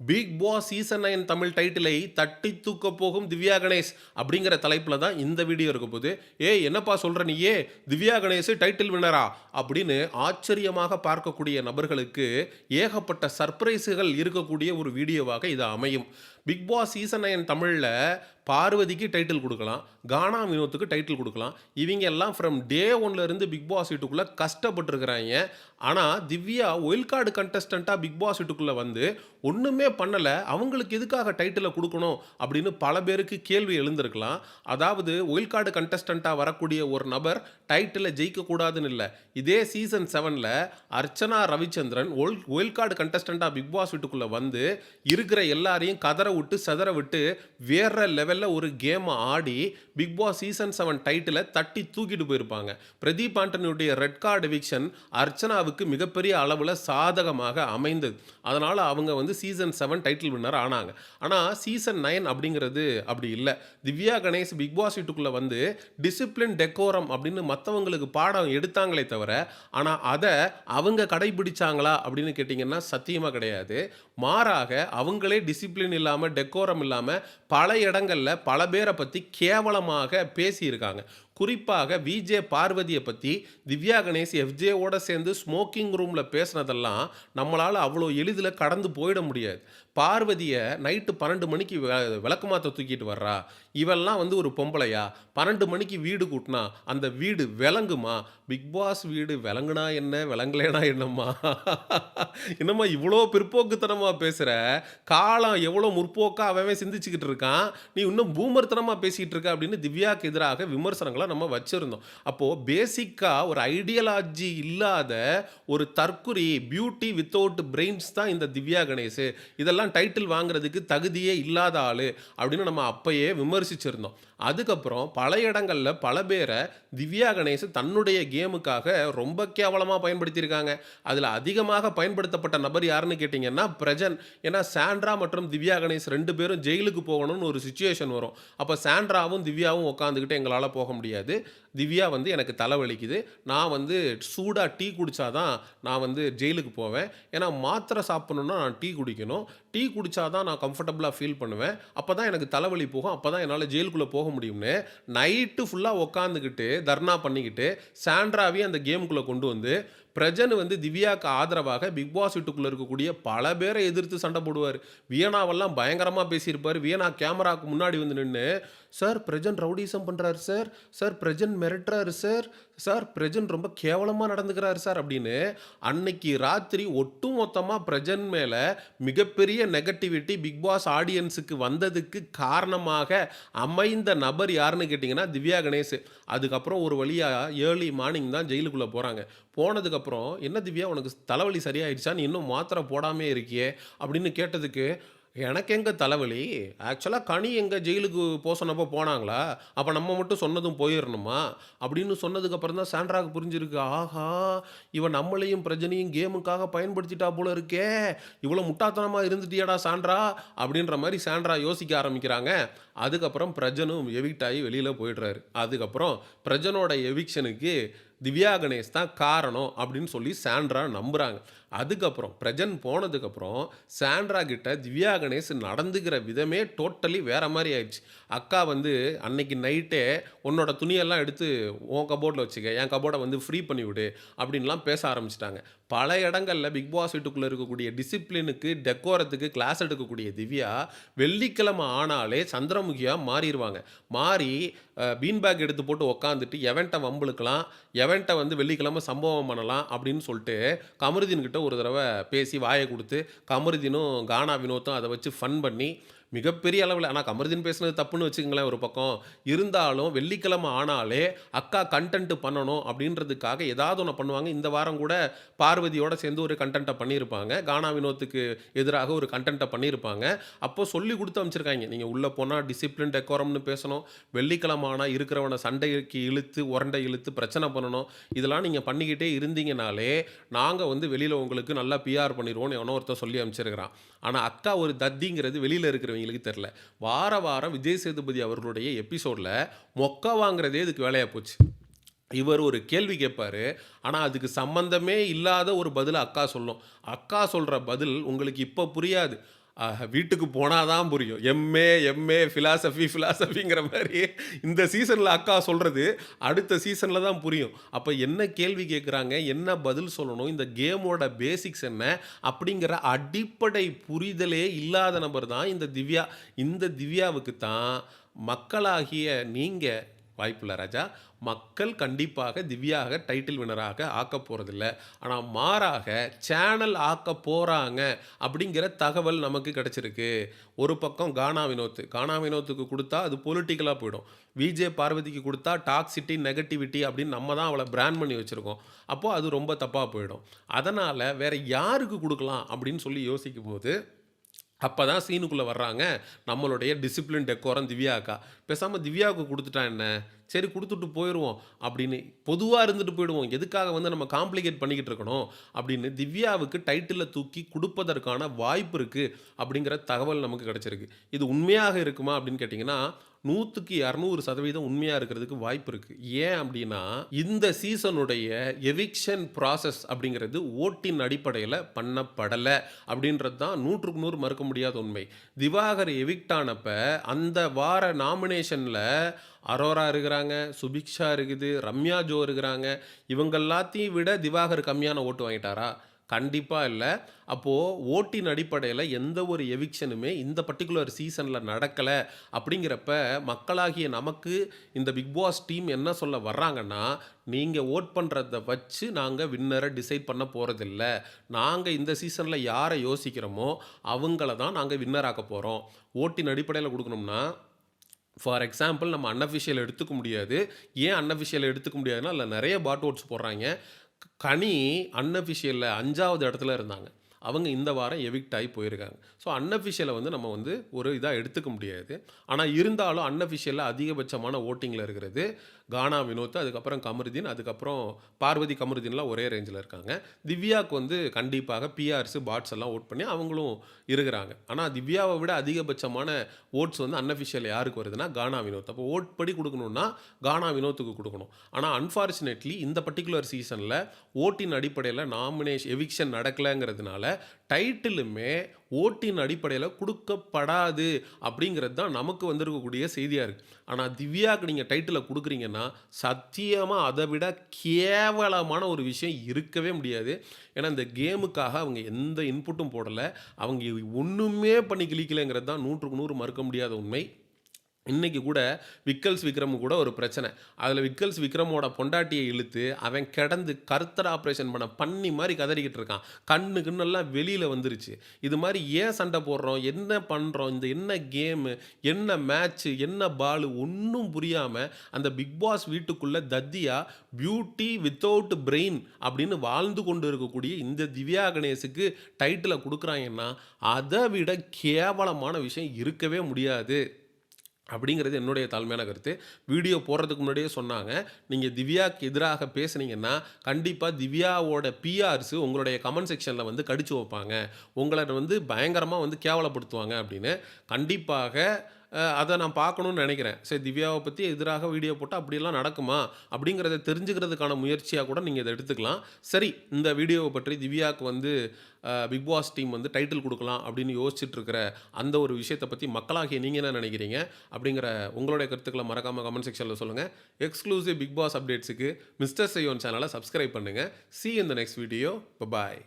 Big Boss season 9 Tamil டைட்டிலை தட்டி தூக்க போகும் திவ்யா கணேஷ் அப்படிங்கிற தலைப்பில் தான் இந்த வீடியோ இருக்க போகுது. ஏய் என்னப்பா சொல்ற நீயே, திவ்யா கணேஷ் டைட்டில் வினரா அப்படின்னு ஆச்சரியமாக பார்க்கக்கூடிய நபர்களுக்கு ஏகப்பட்ட சர்ப்ரைஸுகள் இருக்கக்கூடிய ஒரு வீடியோவாக இது அமையும். பிக் பாஸ் சீசன் 9 தமிழில் பார்வதிக்கு டைட்டில் கொடுக்கலாம், கானா வினோத்துக்கு டைட்டில் கொடுக்கலாம். இவங்க எல்லாம் ஃப்ரம் டே ஒன்லேருந்து பிக் பாஸ் வீட்டுக்குள்ளே கஷ்டப்பட்டுருக்கிறாங்க. ஆனால் திவ்யா ஒயில் கார்டு கண்டஸ்டண்ட்டாக பிக் பாஸ் வீட்டுக்குள்ளே வந்து ஒன்றுமே பண்ணலை, அவங்களுக்கு எதுக்காக டைட்டிலை கொடுக்கணும் அப்படின்னு பல பேருக்கு கேள்வி எழுந்திருக்கலாம். அதாவது ஒயில் கார்டு கண்டஸ்டண்ட்டாக வரக்கூடிய ஒரு நபர் டைட்டிலை ஜெயிக்கக்கூடாதுன்னு இல்லை. இதே சீசன் 7ல் அர்ச்சனா ரவிச்சந்திரன் ஒயில் கார்டு கண்டஸ்டண்ட்டாக பிக் பாஸ் வீட்டுக்குள்ளே வந்து இருக்கிற எல்லாரையும் கதற விட்டு செதற விட்டு வேற லெவலில் ஒரு கேமை ஆடி பிக் பாஸ் சீசன் 7 டைட்டிலை தட்டி தூக்கிட்டு போயிருப்பாங்க. பிரதீப் ஆண்டனியுடைய ரெட் கார்டு எவிக்ஷன் அர்ச்சனாவுக்கு மிகப்பெரிய அளவில் சாதகமாக அமைந்தது. அதனால் அவங்க வந்து சீசன் 7 டைட்டில் வின்னர் ஆனாங்க. ஆனால் சீசன் 9 அப்படிங்கிறது அப்படி இல்லை. திவ்யா கணேஷ் பிக் பாஸ் வீட்டுக்குள்ளே வந்து டிசிப்ளின் டெக்கோரம் அப்படின்னு மற்றவங்களுக்கு பாடம் எடுத்தாங்களே தவிர, ஆனால் அதை அவங்க கடைபிடிச்சாங்களா அப்படின்னு கேட்டிங்கன்னா சத்தியமாக கிடையாது. மாறாக அவங்களே டிசிப்ளின் இல்லாமல் டெக்கோரம் இல்லாமல் பல இடங்களில் பல பேரை பற்றி கேவலமாக பேசியிருக்காங்க. குறிப்பாக விஜே பார்வதியை பற்றி திவ்யா கணேஷ் எஃப்ஜேவோட சேர்ந்து ஸ்மோக்கிங் ரூமில் பேசினதெல்லாம் நம்மளால் அவ்வளோ எளிதில் கடந்து போயிட முடியாது. பார்வதியை நைட்டு 12 மணிக்கு விளக்குமாத்த தூக்கிட்டு வர்றா, இவெல்லாம் வந்து ஒரு பொம்பளையா? 12 மணிக்கு வீடு கூட்டினா அந்த வீடு விளங்குமா? பிக் பாஸ் வீடு விளங்குனா என்ன, விளங்கலேனா என்னம்மா? என்னம்மா இவ்வளோ பிற்போக்குத்தனமாக பேசுகிற? காலம் எவ்வளோ முற்போக்காக அவன் சிந்திச்சுக்கிட்டு இருக்கான், நீ இன்னும் பூமர்த்தனமாக பேசிக்கிட்டு இருக்க அப்படின்னு திவ்யாவுக்கு எதிராக விமர்சனங்களை நம்ம வச்சுருந்தோம். அப்போது பேசிக்காக ஒரு ஐடியாலஜி இல்லாத ஒரு தற்குறி, பியூட்டி வித்தவுட் பிரெயின்ஸ் தான் இந்த திவ்யா கணேஷ். இதெல்லாம் டைட்டில் வாங்குறதுக்கு தகுதியே இல்லாத ஆள் அப்படின்னு நம்ம அப்பயே விமர்சிச்சிருந்தோம். அதுக்கப்புறம் பல இடங்களில் பல பேரை திவ்யா கணேஷ் தன்னுடைய கேமுக்காக ரொம்ப கேவலமாக பயன்படுத்தியிருக்காங்க. அதில் அதிகமாக பயன்படுத்தப்பட்ட நபர் யாருன்னு கேட்டிங்கன்னா பிரஜன். ஏன்னா சாண்ட்ரா மற்றும் திவ்யா கணேஷ் 2 பேரும் ஜெயிலுக்கு போகணும்னு ஒரு சுச்சுவேஷன் வரும். அப்போ சாண்ட்ராவும் திவ்யாவும் உட்காந்துக்கிட்டு எங்களால் போக முடியாது, திவ்யா வந்து எனக்கு தலைவலிக்குது, நான் வந்து சூடாக டீ குடித்தாதான் நான் வந்து ஜெயிலுக்கு போவேன், ஏன்னா மாத்திரை சாப்பிட்ணுன்னா நான் டீ குடிக்கணும், டீ குடித்தாதான் நான் கம்ஃபர்டபுளாக ஃபீல் பண்ணுவேன், அப்போ தான் எனக்கு தலைவலி போகும், அப்போ தான் என்னால் ஜெயிலுக்குள்ளே போக முடியும்னு நைட்டு ஃபுல்லாக உட்காந்துக்கிட்டு தர்ணா பண்ணிக்கிட்டு சாண்ட்ராவையும் அந்த கேமுக்குள்ளே கொண்டு வந்து பிரஜன் வந்து திவ்யாவுக்கு ஆதரவாக பிக் பாஸ் வீட்டுக்குள்ளே இருக்கக்கூடிய பல பேரை எதிர்த்து சண்டை போடுவார். வியனாவெல்லாம் பயங்கரமாக பேசியிருப்பார். வியனா கேமராவுக்கு முன்னாடி வந்து நின்று, சார் பிரஜன் ரவுடிசம் பண்ணுறாரு sir, sir Prajan மிரட்டுறாரு sir, sir Prajan ரொம்ப கேவலமாக நடந்துக்கிறாரு சார் அப்படின்னு அன்னைக்கு ராத்திரி ஒட்டுமொத்தமாக பிரஜன் மேலே மிகப்பெரிய நெகட்டிவிட்டி பிக் பாஸ் ஆடியன்ஸுக்கு வந்ததுக்கு காரணமாக அமைந்த நபர் யாருன்னு கேட்டிங்கன்னா திவ்யா கணேஷ். அதுக்கப்புறம் ஒரு வழியாக ஏர்லி மார்னிங் தான் ஜெயிலுக்குள்ளே போகிறாங்க. போனதுக்கப்புறம் என்ன திவ்யா உனக்கு தலைவலி சரியாயிடுச்சா, நீ இன்னும் மாத்திரை போடாமே இருக்கியே அப்படின்னு கேட்டதுக்கு, எனக்கு எங்கே தலைவலி, ஆக்சுவலாக கனி எங்கே ஜெயிலுக்கு சொன்னப்போ போனாங்களா, அப்போ நம்ம மட்டும் சொன்னதும் போயிடணுமா அப்படின்னு சொன்னதுக்கப்புறம் தான் சாண்ட்ராவுக்கு புரிஞ்சிருக்கு, ஆஹா இவன் நம்மளையும் பிரஜனையும் கேமுக்காக பயன்படுத்திட்டா போல இருக்கே, இவ்வளோ முட்டாத்தனமாக இருந்துட்டியாடா சாண்ட்ரா அப்படின்ற மாதிரி சாண்ட்ரா யோசிக்க ஆரம்பிக்கிறாங்க. அதுக்கப்புறம் பிரஜனும் எவிக்ட் ஆகி வெளியில் போயிடுறாரு. அதுக்கப்புறம் பிரஜனோட எவிக்ஷனுக்கு திவ்யா கணேஷ் தான் காரணம் அப்படின்னு சொல்லி சாண்ட்ரா நம்புகிறாங்க. அதுக்கப்புறம் பிரஜன் போனதுக்கப்புறம் சாண்ட்ரா கிட்ட திவ்யா கணேஷ் நடந்துக்கிற விதமே டோட்டலி வேறு மாதிரி ஆயிடுச்சு. அக்கா வந்து அன்னைக்கு நைட்டே உன்னோட துணியெல்லாம் எடுத்து உன் கபோர்டில் வச்சுக்க, என் கபோர்டை வந்து ஃப்ரீ பண்ணிவிடு அப்படின்லாம் பேச ஆரம்பிச்சிட்டாங்க. பல இடங்களில் பிக் பாஸ் வீட்டுக்குள்ளே இருக்கக்கூடிய டிசிப்ளினுக்கு டெக்கோரத்துக்கு கிளாஸ் எடுக்கக்கூடிய திவ்யா வெள்ளிக்கிழமை ஆனாலே சந்திரமுகியாக மாறிடுவாங்க. மாறி பீன்பேக் எடுத்து போட்டு உக்காந்துட்டு எவன்ட்ட வம்புழுக்கலாம், எவன்ட்ட வந்து வெள்ளிக்கிழமை சம்பவம் பண்ணலாம் அப்படின்னு சொல்லிட்டு கமருதீன்கிட்ட ஒரு தடவை பேசி வாயை கொடுத்து கமருதீனும் கானா வினோத்தும் அதை வச்சு ஃபன் பண்ணி மிகப்பெரிய அளவில், ஆனால் கமருதீன் பேசுனது தப்புன்னு வச்சுக்கங்களேன் ஒரு பக்கம், இருந்தாலும் வெள்ளிக்கிழமை ஆனாலே அக்கா கண்டென்ட் பண்ணணும் அப்படின்றதுக்காக ஏதாவது ஒன்று பண்ணுவாங்க. இந்த வாரம் கூட பார்வதியோட சேர்ந்து ஒரு கண்டென்ட்டை பண்ணியிருப்பாங்க, கானா வினோத்துக்கு எதிராக ஒரு கண்டென்ட்டை பண்ணியிருப்பாங்க. அப்போ சொல்லி கொடுத்து அமைச்சிருக்காங்க, நீங்கள் உள்ளே போனால் டிசிப்ளின் டெக்கோரம்னு பேசணும், வெள்ளிக்கிழமை ஆனால் இருக்கிறவனை சண்டைக்கு இழுத்து உரண்டை இழுத்து பிரச்சனை பண்ணணும், இதெல்லாம் நீங்கள் பண்ணிக்கிட்டே இருந்தீங்கனாலே நாங்கள் வந்து வெளியில் உங்களுக்கு நல்லா பிஆர் பண்ணிடுவோம்னு எவனோ ஒருத்தர் சொல்லி அமைச்சிருக்கிறான். ஆனால் அக்கா ஒரு தத்திங்கிறது வெளியில் இருக்கிறவங்களுக்கு தெரில. வார வாரம் விஜய் சேதுபதி அவர்களுடைய எபிசோடில் மொக்க வாங்குறதே இதுக்கு வேலையாக போச்சு. இவர் ஒரு கேள்வி கேட்பார், ஆனால் அதுக்கு சம்பந்தமே இல்லாத ஒரு பதிலை அக்கா சொல்லும். அக்கா சொல்கிற பதில் உங்களுக்கு இப்போ புரியாது, வீட்டுக்கு போனா தான் புரியும். எம்.ஏ ஃபிலாசபிங்கிற மாரி இந்த சீசன்ல அக்கா சொல்றது, அடுத்த சீசன்ல தான் புரியும். அப்ப என்ன கேள்வி கேட்குறாங்க? என்ன பதில் சொல்லணும்? இந்த கேமோட பேசிக்ஸ் என்ன? அப்படிங்கிற அடிப்படை புரிதலே இல்லாத நபர் தான் இந்த திவ்யா. இந்த திவ்யாவுக்கு தான் மக்களாகிய நீங்க வாய்ப்பில்ல ராஜா. மக்கள் கண்டிப்பாக திவ்யாக டைட்டில் வின்னராக ஆக்கப் போறதில்ல. ஆனா மாறாக சேனல் ஆக்கப் போறாங்க அப்படிங்கிற தகவல் நமக்கு கிடைச்சிருக்கு. ஒரு பக்கம் கானா வினோத். கானா வினோத்துக்கு குடுத்தா அது பொலிட்டிக்கலா போயிடும். விஜே பார்வதிக்கு குடுத்தா டாக்ஸிட்டி, நெகட்டிவிட்டி அப்படின்னு நம்ம தான் அவள பிராண்ட் பண்ணி வச்சிருக்கோம். அப்போ அது ரொம்ப தப்பா போயிடும். அதனால வேற யாருக்கு குடுக்கலாம் அப்படின்னு சொல்லி யோசிக்கும்போது அப்பதான் சீனுக்குள்ள வர்றாங்க. நம்மளுடைய டிசிப்ளின் டெக்கோரம் திவ்யா அக்கா. பேசாம திவ்யாவுக்கு குடுத்துட்டா என்ன? சரி குடுத்துட்டு போயிருவோம் அப்படின்னு பொதுவா இருந்துட்டு போயிடுவோம். எதுக்காக வந்து நம்ம காம்ப்ளிகேட் பண்ணிக்கிட்டு இருக்கணும்? அப்படின்னு திவ்யாவுக்கு டைட்டில தூக்கி குடுப்பதற்கான வாய்ப்பு இருக்கு அப்படிங்கிற தகவல் நமக்கு கிடைச்சிருக்கு. இது உண்மையாக இருக்குமா அப்படின்னு கேட்டீங்கன்னா, 100க்கு 200% உண்மையா இருக்கிறதுக்கு வாய்ப்பு இருக்கு. ஏன் அப்படின்னா, இந்த சீசனுடைய எவிக்ஷன் ப்ராசஸ் அப்படிங்கிறது ஓட்டின் அடிப்படையில பண்ணப்படல அப்படின்றது தான் 100க்கு 100 மறுக்க முடியாத உண்மை. திவாகர் எவிக்ட் ஆனப்ப அந்த வார நாமினேஷன்ல அரோரா இருக்கிறாங்க, சுபிக்ஷா இருக்குது, ரம்யா ஜோ இருக்கிறாங்க. இவங்க எல்லாத்தையும் விட திவாகர் கம்மியான ஓட்டு வாங்கிட்டாரா? கண்டிப்பா இல்ல. அப்போ ஓட்டின் அடிப்படையில எந்த ஒரு எவிக்ஷனுமே இந்த பர்ட்டிகுலர் சீசன்ல நடக்கல அப்படிங்கிறப்ப, மக்களாகிய நமக்கு இந்த பிக் பாஸ் டீம் என்ன சொல்ல வர்றாங்கன்னா, நீங்க வோட் பண்றத வச்சு நாங்க வின்னர டிசைட் பண்ண போறதில்ல. நாங்க இந்த சீசன்ல யார யோசிக்கிறோமோ, அவங்கள தான் நாங்க வின்னர் ஆக்கப் போறோம். ஓட்டின் அடிப்படையில குடுக்கணும்னா ஃபார் எக்ஸாம்பிள் நம்ம அன்அஃபிஷியல் எடுத்துக்க முடியாது. ஏன் அன்அஃபிஷியல் எடுத்துக்க முடியாதுன்னா, அதில நெறைய பாட் ஓட்ஸ் போடுறாய்ங்க. கனி அன்அஃபிஷியல்ல 5வது இடத்துல இருந்தாங்க. அவங்க இந்த வாரம் எவிக்ட் ஆயி போயிருக்காங்க. ஸோ அன்அஃபிஷியல வந்து நம்ம வந்து ஒரு இதா எடுத்துக்க முடியாது. ஆனா இருந்தாலும் அன்அஃபிஷியல்ல அதிகபட்சமான வோட்டிங்ல இருக்கிறது கானா வினோத், அதுக்கப்புறம் கமருதீன், அதுக்கப்புறம் பார்வதி, கமருதீன்லாம் ஒரே ரேஞ்சில இருக்காங்க. திவ்யாவுக்கு வந்து கண்டிப்பாக பிஆர்ஸ், பாட்ஸ் எல்லாம் வோட் பண்ணி அவங்களும் இருக்கிறாங்க. ஆனா திவ்யாவ விட அதிகபட்சமான வோட்ஸ் வந்து அன்அஃபிஷியல் யாருக்கு வருதுன்னா, கானா வினோத். அப்போ வோட் படி குடுக்கணும்னா, கானா வினோத்துக்கு குடுக்கணும். ஆனா அன்பார்ச்சுனேட்லி இந்த பர்ட்டிகுலர் சீசன்ல ஓட்டின் அடிப்படையில எவிக்ஷன் நடக்கலங்கிறதுனால, டைட்டிலுமே ஓட்டின் அடிப்படையில குடுக்கப்படாது அப்படிங்கிறது தான் நமக்கு வந்திருக்கக்கூடிய செய்தியா இருக்கு. ஆனா திவ்யாக்கு நீங்க டைட்டில குடுக்குறீங்கன்னா, சத்தியமா அத விட கேவலமான ஒரு விஷயம் இருக்கவே முடியாது. ஏன்னா இந்த கேமுக்காக அவங்க எந்த இன்புட்டும் போடல. அவங்க ஒண்ணுமே பண்ணி கிழிக்கலங்கிறது தான் 100க்கு 100 மறுக்க முடியாத உண்மை. இன்னைக்கு கூட விக்கல்ஸ் விக்ரம் கூட ஒரு பிரச்சனை. அதில விக்கல்ஸ் விக்ரமோட பொண்டாட்டிய இழுத்து, அவன் கிடந்து கருத்தட ஆப்ரேஷன் பண்ண பன்னி மாரி கதறிக்கிட்டு இருக்கான். கண்ணு கிண்ணெல்லாம் வெளியில வந்துருச்சு. இது மாரி ஏன் சண்டை போடுறோம்? என்ன பண்றோம்? இந்த என்ன கேமு? என்ன மேட்ச்சு? என்ன பாலு? ஒண்ணும் புரியாம அந்த பிக் பாஸ் வீட்டுக்குள்ள தத்தியா பியூட்டி வித்தவுட் பிரெயின் அப்படின்னு வாழ்ந்து கொண்டு இருக்கக்கூடிய இந்த திவ்யா கணேஷுக்கு டைட்டில குடுக்குறாங்கன்னா, அத விட கேவலமான விஷயம் இருக்கவே முடியாது. அப்படிங்கிறது என்னுடைய தாழ்மையான கருத்து. வீடியோ போடுறதுக்கு முன்னாடியே சொன்னாங்க. நீங்க திவ்யாக்கு எதிராக பேசுனீங்கன்னா, கண்டிப்பா திவ்யாவோட பிஆர்ஸ் உங்களுடைய கமெண்ட் செக்ஷன்ல வந்து கடிச்சு வைப்பாங்க. உங்கள வந்து பயங்கரமா வந்து கேவலப்படுத்துவாங்க அப்படின்னு. கண்டிப்பாக அத நான் பார்க்கணும்னு நெனைக்கிறேன். சரி திவ்யாவ பத்தி எதிராக வீடியோ போட்டா அப்படியெல்லாம் நடக்குமா? அப்படிங்கிறத தெரிஞ்சுக்கிறதுக்கான முயற்சியா கூட நீங்க இத எடுத்துக்கலாம். சரி இந்த வீடியோவ பற்றி திவ்யாக்கு வந்து பிக் பாஸ் டீம் வந்து டைட்டில் குடுக்கலாம் அப்படின்னு யோசிச்சுட்டு இருக்கிற அந்த ஒரு விஷயத்த பத்தி மக்களாகிய நீங்க என்ன நெனைக்கிறீங்க? அப்படிங்கிற உங்களுடைய கருத்துக்கள மறக்காம கமெண்ட் செக்ஷன்ல சொல்லுங்க. எக்ஸ்க்ளூசிவ் பிக் பாஸ் அப்டேட்ஸ்க்கு மிஸ்டர் செய்யோன் சேனல சப்ஸ்கிரைப் பண்ணுங்க. See you in the next video. Bye.